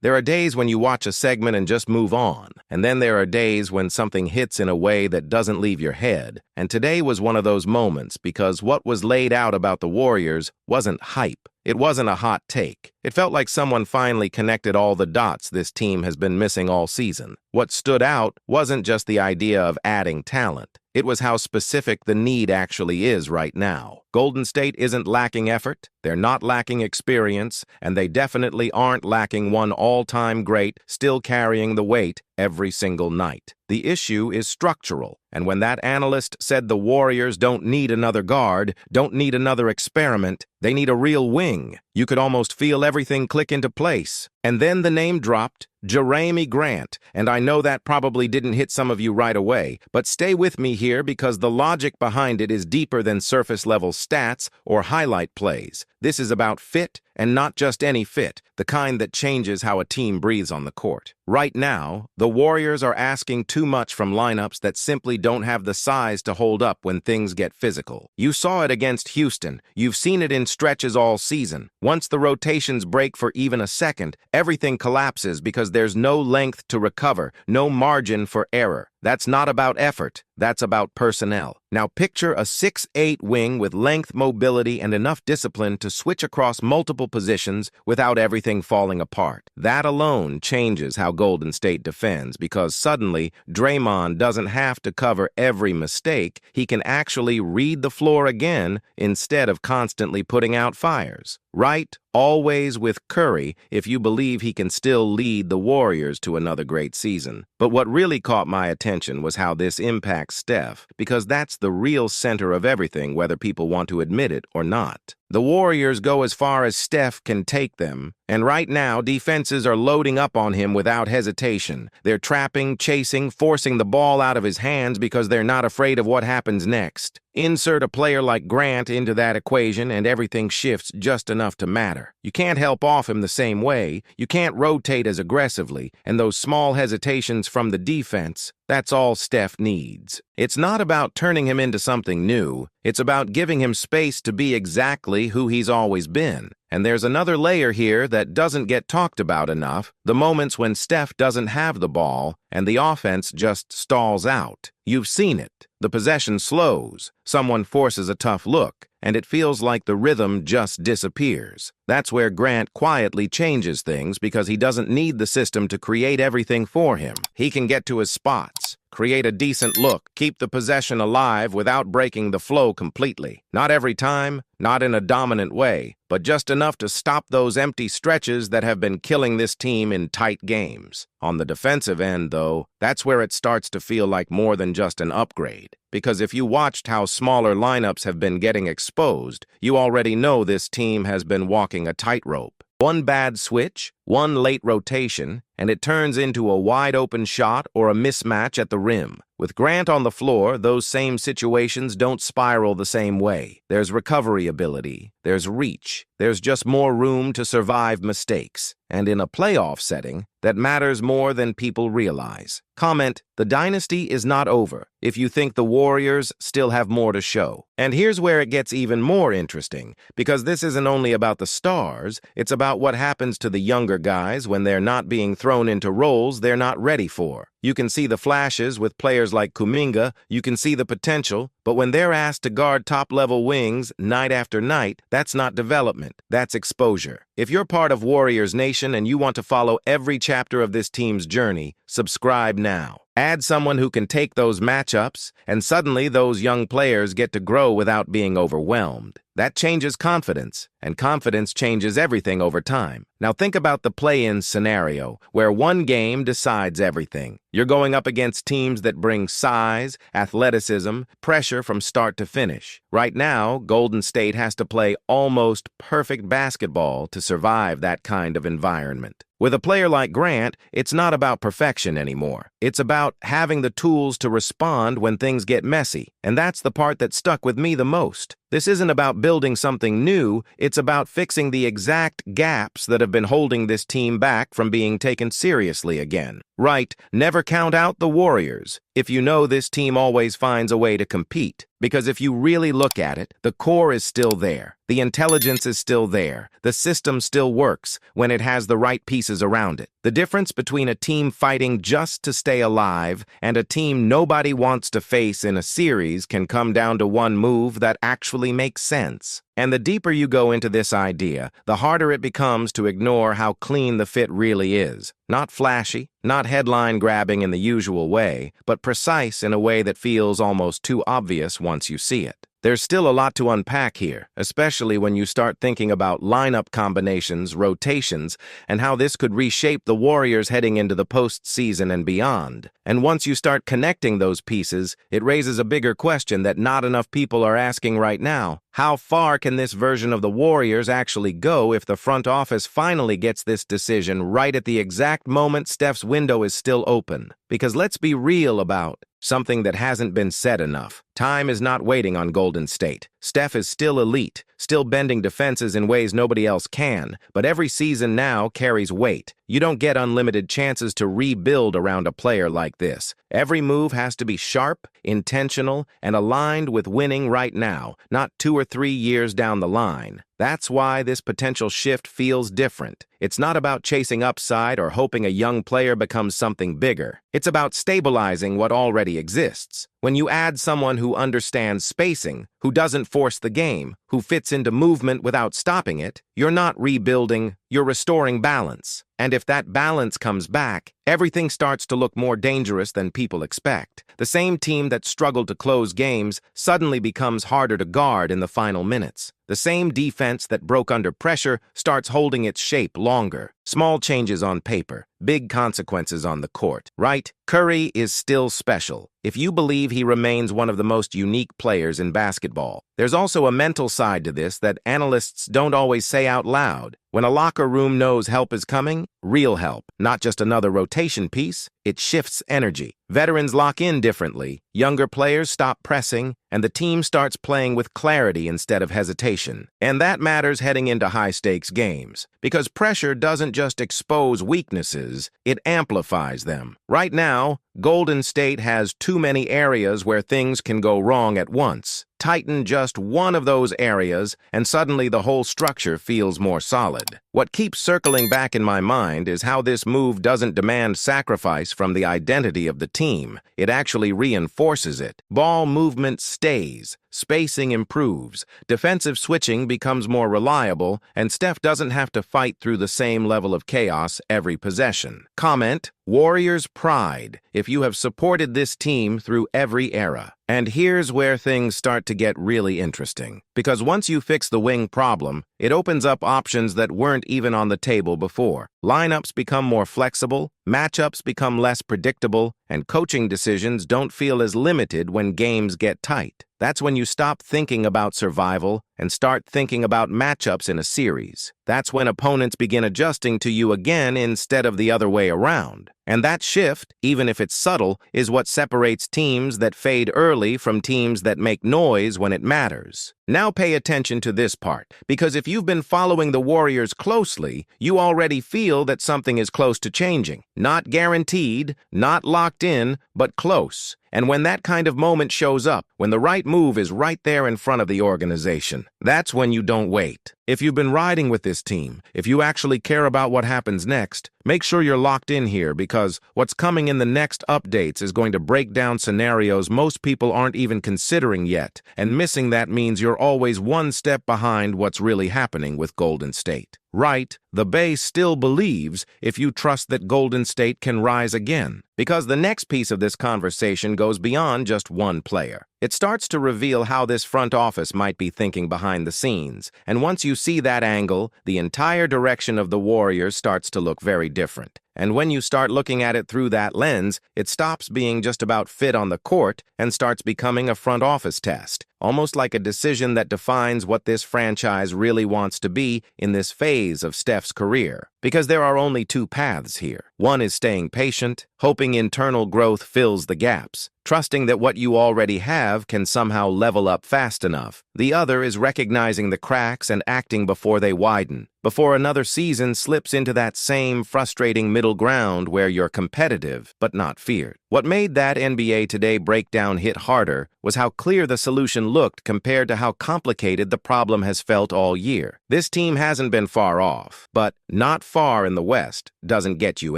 There are days when you watch a segment and just move on, and then there are days when something hits in a way that doesn't leave your head. And today was one of those moments because what was laid out about the Warriors wasn't hype. It wasn't a hot take. It felt like someone finally connected all the dots this team has been missing all season. What stood out wasn't just the idea of adding talent. It was how specific the need actually is right now. Golden State isn't lacking effort, they're not lacking experience, and they definitely aren't lacking one all-time great still carrying the weight every single night. The issue is structural, and when that analyst said the Warriors don't need another guard, don't need another experiment, they need a real wing, you could almost feel everything click into place. And then the name dropped, Jerami Grant, and I know that probably didn't hit some of you right away, but stay with me here because the logic behind it is deeper than surface-level stats or highlight plays. This is about fit, and not just any fit, the kind that changes how a team breathes on the court. Right now, the Warriors are asking too much from lineups that simply don't have the size to hold up when things get physical. You saw it against Houston. You've seen it in stretches all season. Once the rotations break for even a second, everything collapses because there's no length to recover, no margin for error. That's not about effort, that's about personnel. Now picture a 6'8" wing with length, mobility, and enough discipline to switch across multiple positions without everything falling apart. That alone changes how Golden State defends because suddenly Draymond doesn't have to cover every mistake, he can actually read the floor again instead of constantly putting out fires. Right? Always with Curry if you believe he can still lead the Warriors to another great season. But what really caught my attention was how this impacts Steph, because that's the real center of everything, whether people want to admit it or not. The Warriors go as far as Steph can take them, and right now defenses are loading up on him without hesitation. They're trapping, chasing, forcing the ball out of his hands because they're not afraid of what happens next. Insert a player like Grant into that equation and everything shifts just enough to matter. You can't help off him the same way, you can't rotate as aggressively, and those small hesitations from the defense, that's all Steph needs. It's not about turning him into something new, it's about giving him space to be exactly who he's always been. And there's another layer here that doesn't get talked about enough, the moments when Steph doesn't have the ball and the offense just stalls out. You've seen it. The possession slows, someone forces a tough look, and it feels like the rhythm just disappears. That's where Grant quietly changes things because he doesn't need the system to create everything for him. He can get to his spots, create a decent look, keep the possession alive without breaking the flow completely. Not every time, not in a dominant way, but just enough to stop those empty stretches that have been killing this team in tight games. On the defensive end, though, that's where it starts to feel like more than just an upgrade. Because if you watched how smaller lineups have been getting exposed, you already know this team has been walking a tightrope. One bad switch, one late rotation, and it turns into a wide-open shot or a mismatch at the rim. With Grant on the floor, those same situations don't spiral the same way. There's recovery ability, there's reach, there's just more room to survive mistakes. And in a playoff setting, that matters more than people realize. Comment, the dynasty is not over if you think the Warriors still have more to show. And here's where it gets even more interesting, because this isn't only about the stars, it's about what happens to the younger guys when they're not being thrown into roles they're not ready for. You can see the flashes with players like Kuminga, you can see the potential, but when they're asked to guard top-level wings night after night, that's not development, that's exposure. If you're part of Warriors Nation and you want to follow every chapter of this team's journey, subscribe now. Add someone who can take those matchups, and suddenly those young players get to grow without being overwhelmed. That changes confidence, and confidence changes everything over time. Now think about the play-in scenario, where one game decides everything. You're going up against teams that bring size, athleticism, pressure from start to finish. Right now, Golden State has to play almost perfect basketball to survive that kind of environment. With a player like Grant, it's not about perfection anymore. It's about having the tools to respond when things get messy, and that's the part that stuck with me the most. This isn't about building something new, it's about fixing the exact gaps that have been holding this team back from being taken seriously again. Right, never count out the Warriors. If you know this team always finds a way to compete. Because if you really look at it, the core is still there. The intelligence is still there. The system still works when it has the right pieces around it. The difference between a team fighting just to stay alive and a team nobody wants to face in a series can come down to one move that actually makes sense. And the deeper you go into this idea, the harder it becomes to ignore how clean the fit really is. Not flashy, not headline-grabbing in the usual way, but precise in a way that feels almost too obvious once you see it. There's still a lot to unpack here, especially when you start thinking about lineup combinations, rotations, and how this could reshape the Warriors heading into the postseason and beyond. And once you start connecting those pieces, it raises a bigger question that not enough people are asking right now. How far can this version of the Warriors actually go if the front office finally gets this decision right at the exact moment Steph's window is still open? Because let's be real about something that hasn't been said enough. Time is not waiting on Golden State. Steph is still elite, still bending defenses in ways nobody else can, but every season now carries weight. You don't get unlimited chances to rebuild around a player like this. Every move has to be sharp, intentional, and aligned with winning right now, not 2 or 3 years down the line. That's why this potential shift feels different. It's not about chasing upside or hoping a young player becomes something bigger. It's about stabilizing what already exists. When you add someone who understands spacing, who doesn't force the game, who fits into movement without stopping it, you're not rebuilding, you're restoring balance. And if that balance comes back, everything starts to look more dangerous than people expect. The same team that struggled to close games suddenly becomes harder to guard in the final minutes. The same defense that broke under pressure starts holding its shape longer. Small changes on paper, big consequences on the court, right? Curry is still special. If you believe he remains one of the most unique players in basketball, there's also a mental side to this that analysts don't always say out loud. When a locker room knows help is coming, real help, not just another rotation piece, it shifts energy. Veterans lock in differently, younger players stop pressing, and the team starts playing with clarity instead of hesitation. And that matters heading into high-stakes games, because pressure doesn't just expose weaknesses, it amplifies them. Right now, Golden State has too many areas where things can go wrong at once. Tighten just one of those areas, and suddenly the whole structure feels more solid. What keeps circling back in my mind is how this move doesn't demand sacrifice from the identity of the team. It actually reinforces it. Ball movement stays. Spacing improves, defensive switching becomes more reliable, and Steph doesn't have to fight through the same level of chaos every possession. Comment, Warriors pride, if you have supported this team through every era. And here's where things start to get really interesting. Because once you fix the wing problem, it opens up options that weren't even on the table before. Lineups become more flexible, matchups become less predictable, and coaching decisions don't feel as limited when games get tight. That's when you stop thinking about survival and start thinking about matchups in a series. That's when opponents begin adjusting to you again instead of the other way around. And that shift, even if it's subtle, is what separates teams that fade early from teams that make noise when it matters. Now pay attention to this part, because if you've been following the Warriors closely, you already feel that something is close to changing. Not guaranteed, not locked in, but close. And when that kind of moment shows up, when the right move is right there in front of the organization, that's when you don't wait. If you've been riding with this team, if you actually care about what happens next, make sure you're locked in here, because what's coming in the next updates is going to break down scenarios most people aren't even considering yet, and missing that means you're always one step behind what's really happening with Golden State. Right, the Bay still believes if you trust that Golden State can rise again, because the next piece of this conversation goes beyond just one player. It starts to reveal how this front office might be thinking behind the scenes, and once you see that angle, the entire direction of the Warriors starts to look very different. And when you start looking at it through that lens, it stops being just about fit on the court and starts becoming a front office test, almost like a decision that defines what this franchise really wants to be in this phase of Steph's career. Because there are only two paths here. One is staying patient, hoping internal growth fills the gaps, trusting that what you already have can somehow level up fast enough. The other is recognizing the cracks and acting before they widen, before another season slips into that same frustrating middle ground where you're competitive but not feared. What made that NBA Today breakdown hit harder was how clear the solution looked compared to how complicated the problem has felt all year. This team hasn't been far off, but not far in the West doesn't get you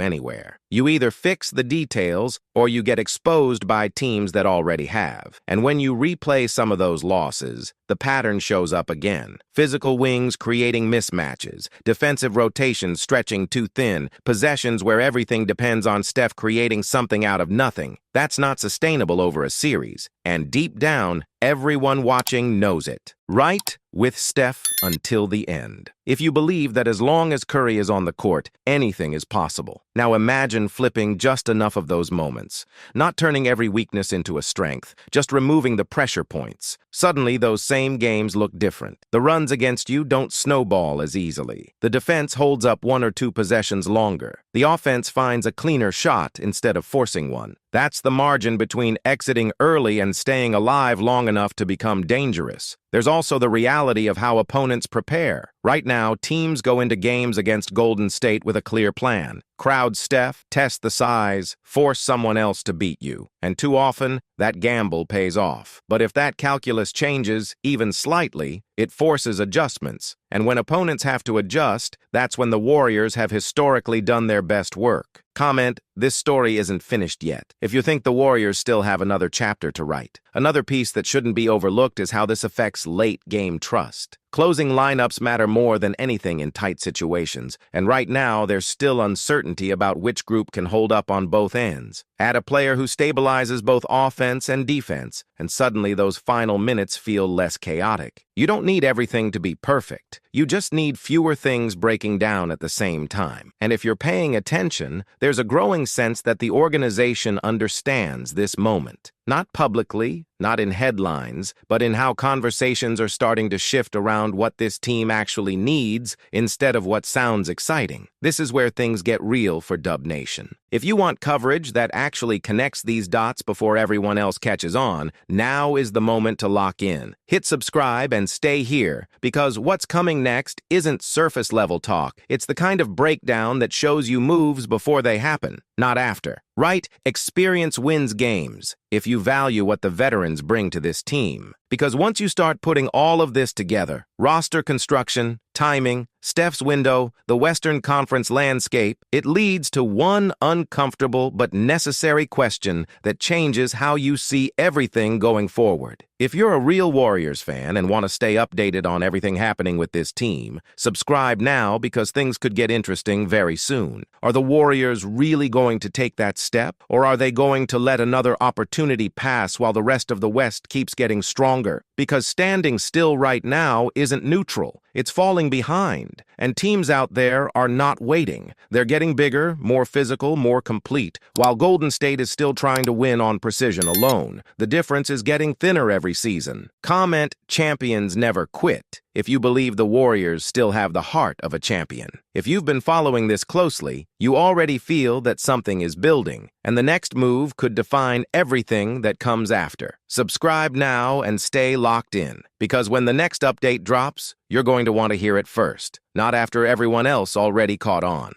anywhere. You either fix the details or you get exposed by teams that already have. And when you replay some of those losses, the pattern shows up again. Physical wings creating mismatches, defensive rotations stretching too thin, possessions where everything depends on Steph creating something out of nothing. That's not sustainable over a series. And deep down, everyone watching knows it. Right with Steph until the end. If you believe that as long as Curry is on the court, anything is possible. Now imagine flipping just enough of those moments. Not turning every weakness into a strength, just removing the pressure points. Suddenly, those same games look different. The runs against you don't snowball as easily. The defense holds up one or two possessions longer. The offense finds a cleaner shot instead of forcing one. That's the margin between exiting early and staying alive long enough to become dangerous. There's also the reality of how opponents prepare. Right now, teams go into games against Golden State with a clear plan. Crowd Steph, test the size, force someone else to beat you. And too often, that gamble pays off. But if that calculus changes, even slightly, it forces adjustments. And when opponents have to adjust, that's when the Warriors have historically done their best work. Comment, this story isn't finished yet. If you think the Warriors still have another chapter to write. Another piece that shouldn't be overlooked is how this affects late-game trust. Closing lineups matter more than anything in tight situations, and right now there's still uncertainty about which group can hold up on both ends. Add a player who stabilizes both offense and defense, and suddenly those final minutes feel less chaotic. You don't need everything to be perfect. You just need fewer things breaking down at the same time. And if you're paying attention, there's a growing sense that the organization understands this moment. Not publicly, not in headlines, but in how conversations are starting to shift around what this team actually needs instead of what sounds exciting. This is where things get real for Dub Nation. If you want coverage that actually connects these dots before everyone else catches on, now is the moment to lock in. Hit subscribe and stay here, because what's coming next isn't surface-level talk. It's the kind of breakdown that shows you moves before they happen, not after. Right? Experience wins games if you value what the veterans bring to this team. Because once you start putting all of this together, roster construction, timing, Steph's window, the Western Conference landscape, it leads to one uncomfortable but necessary question that changes how you see everything going forward. If you're a real Warriors fan and want to stay updated on everything happening with this team, subscribe now because things could get interesting very soon. Are the Warriors really going to take that step, or are they going to let another opportunity pass while the rest of the West keeps getting stronger? Because standing still right now isn't neutral. It's falling behind, and teams out there are not waiting. They're getting bigger, more physical, more complete, while Golden State is still trying to win on precision alone. The difference is getting thinner every season. Comment, champions never quit, if you believe the Warriors still have the heart of a champion. If you've been following this closely, you already feel that something is building, and the next move could define everything that comes after. Subscribe now and stay locked in, because when the next update drops, you're going to want to hear it first, not after everyone else already caught on.